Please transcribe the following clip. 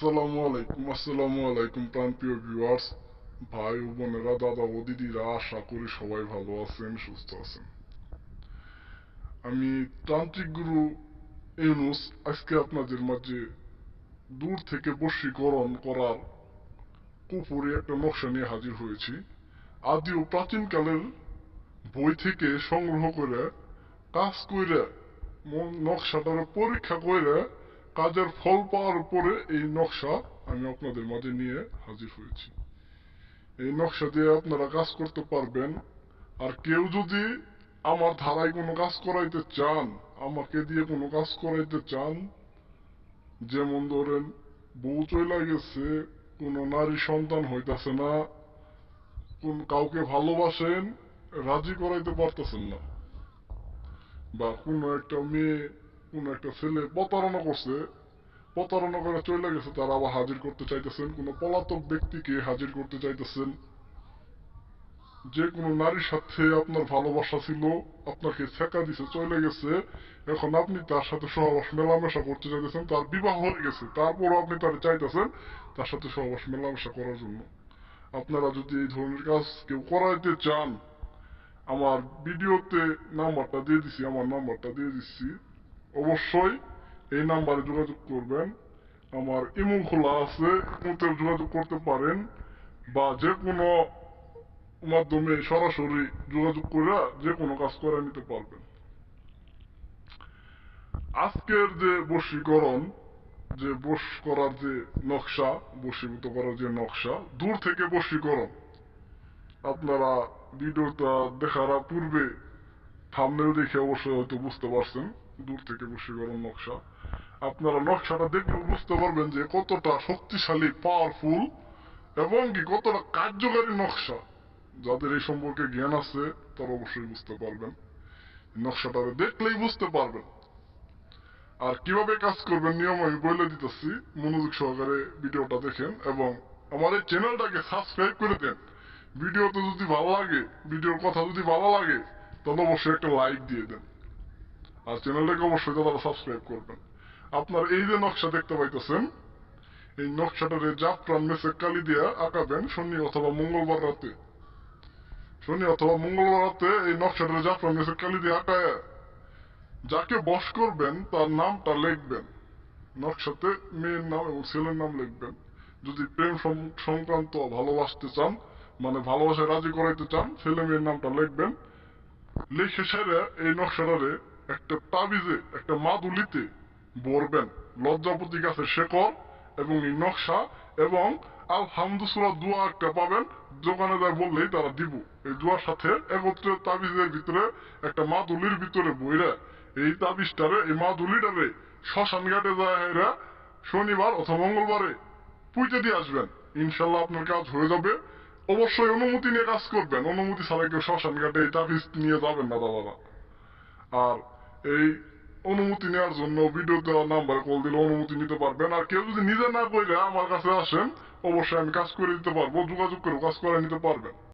আসসালামু আলাইকুম প্রাণপ্রিয় ভিউয়ার্স, ভাই ও বোনেরা, দাদা ও দিদিরা, আশা করি সবাই ভালো আছেন, সুস্থ আছেন। আমি তান্ত্রিক গুরু ইউনুস আজকে আপনাদের মাঝে দূর থেকে বশীকরণ করার কুপুরি একটা নকশা নিয়ে হাজির হয়েছি। আদি ও প্রাচীনকালের বই থেকে সংগ্রহ করে কাজ করে নকশাটার পরীক্ষা করে কাজের ফল পাওয়ার উপরে এই নকশা আমি আপনাদের মাঝে নিয়ে হাজির হয়েছি। এই নকশা দিয়ে আপনারা কাজ করতে পারবেন। আর কেউ যদি আমার ধারায় কোনো কাজ করাইতে চান, আমাকে দিয়ে কোনো কাজ করাইতে চান, যেমন ধরেন বউ চইলা গেছে, কোনো নারী সন্তান হইতাছে না, কোন কাউকে ভালোবাসেন, রাজি করাইতে পারতেছেন না, বা কোনো একটা মেয়ে কোনো একটা ছেলে প্রতারণা করছে, প্রতারণা করে চলে গেছে, তারা আবার হাজির করতে চাইতেছেন, কোনো পলাতক ব্যক্তিকে হাজির করতে চাইতেছেন, যে কোনো নারীর সাথে আপনার ভালোবাসা ছিল, আপনাকে ছেকা দিছে, চলে গেছে, এখন আপনি তার সাথে সহবাস মেলামেশা করতে চাইতেছেন, তার বিবাহ হয়ে গেছে, তারপরও আপনি তার চাইতেছেন তার সাথে সহবাস মেলামেশা করার জন্য। আপনারা যদি এই ধরনের কাজ কেউ করাইতে চান, আমার ভিডিওতে নাম্বারটা দিয়ে দিছি, আমার নাম্বারটা দিয়ে দিচ্ছি, অবশ্যই এই নাম্বারে যোগাযোগ করবেন। আমার ইমো খোলা আছে, ইমোতে যোগাযোগ করতে পারেন, বা যে কোনো মাধ্যমে সরাসরি যোগাযোগ করে যে কোনো কাজ করে নিতে পারবেন। আজকের যে বশীকরণ, যে বশ করার যে নকশা, বশীভূত করার যে নকশা, দূর থেকে বশীকরণ, আপনারা ভিডিওটা দেখার পূর্বে থাম্বনেল দেখে অবশ্যই হয়তো বুঝতে পারছেন দূর থেকে বশীকরণ নকশা। আপনারা নকশাটা দেখলে বুঝতে পারবেন যে কতটা শক্তিশালী, পাওয়ারফুল, এবং কি কতটা কার্যকারী নকশা। যাদের এই সম্পর্কে জ্ঞান আছে তারা অবশ্যই বুঝতে পারবেন, নকশাটা দেখলেই বুঝতে পারবেন। আর কিভাবে কাজ করবেন নিয়ম আমি বলে দিতেছি, মনোযোগ সহকারে ভিডিওটা দেখেন এবং আমার এই চ্যানেলটাকে সাবস্ক্রাইব করে দেন। ভিডিওতে যদি ভালো লাগে, ভিডিওর কথা যদি ভালো লাগে, তাহলে অবশ্যই একটা লাইক দিয়ে দেন, আর চ্যানেলটাকে অবশ্যই তারা সাবস্ক্রাইব করবেন। আপনার এই যে নকশা দেখতে পাইতেছেন, এই নকশাটারে জাফরান মেসেক কালি দিয়ে আঁকাবেন শনি অথবা মঙ্গলবার রাতে। শনি অথবা মঙ্গলবার রাতে এই নকশাটারে জাফরান মেসেক কালি দিয়ে আঁকায় যাকে বশ করবেন তার নামটা লিখবেন। নকশাতে মেয়ের নাম এবং ছেলের নাম লিখবেন। যদি প্রেম সংক্রান্ত ভালোবাসতে চান, মানে ভালোবাসায় রাজি করাইতে চান, ছেলে মেয়ের নামটা লিখবেন। লিখে সেরে এই নকশাটারে একটা তাবিজে, একটা মাদুলিতে ভরবেন। লজ্জাপতি গাছের শেকড় এবং এই নকশা এবং আলহামদু সূরা দোয়া একটা পাবেন, দোকানে যায় বললেই তারা দিব। এই দোয়ার সাথে একত্রে তাবিজের ভিতরে একটা মাদুলির ভিতরে বইরা এই তাবিজটারে, এই মাদুলিটারে শ্মশান ঘাটে যায় হেরা শনিবার অথবা মঙ্গলবারে পুঁতে দিয়ে আসবেন। ইনশাল্লাহ আপনার কাজ হয়ে যাবে। অবশ্যই অনুমতি নিয়ে কাজ করবেন, অনুমতি ছাড়া কেউ শ্মশান ঘাটে এই তাবিজ নিয়ে যাবেন না দাদারা। আর এই অনুমতি নেওয়ার জন্য ভিডিও দেওয়া নাম্বারে কল দিলে অনুমতি নিতে পারবেন। আর কেউ যদি নিজে না কইলে আমার কাছে আসেন, অবশ্যই আমি কাজ করে দিতে পারবো, যোগাযোগ করে কাজ করে নিতে পারবেন।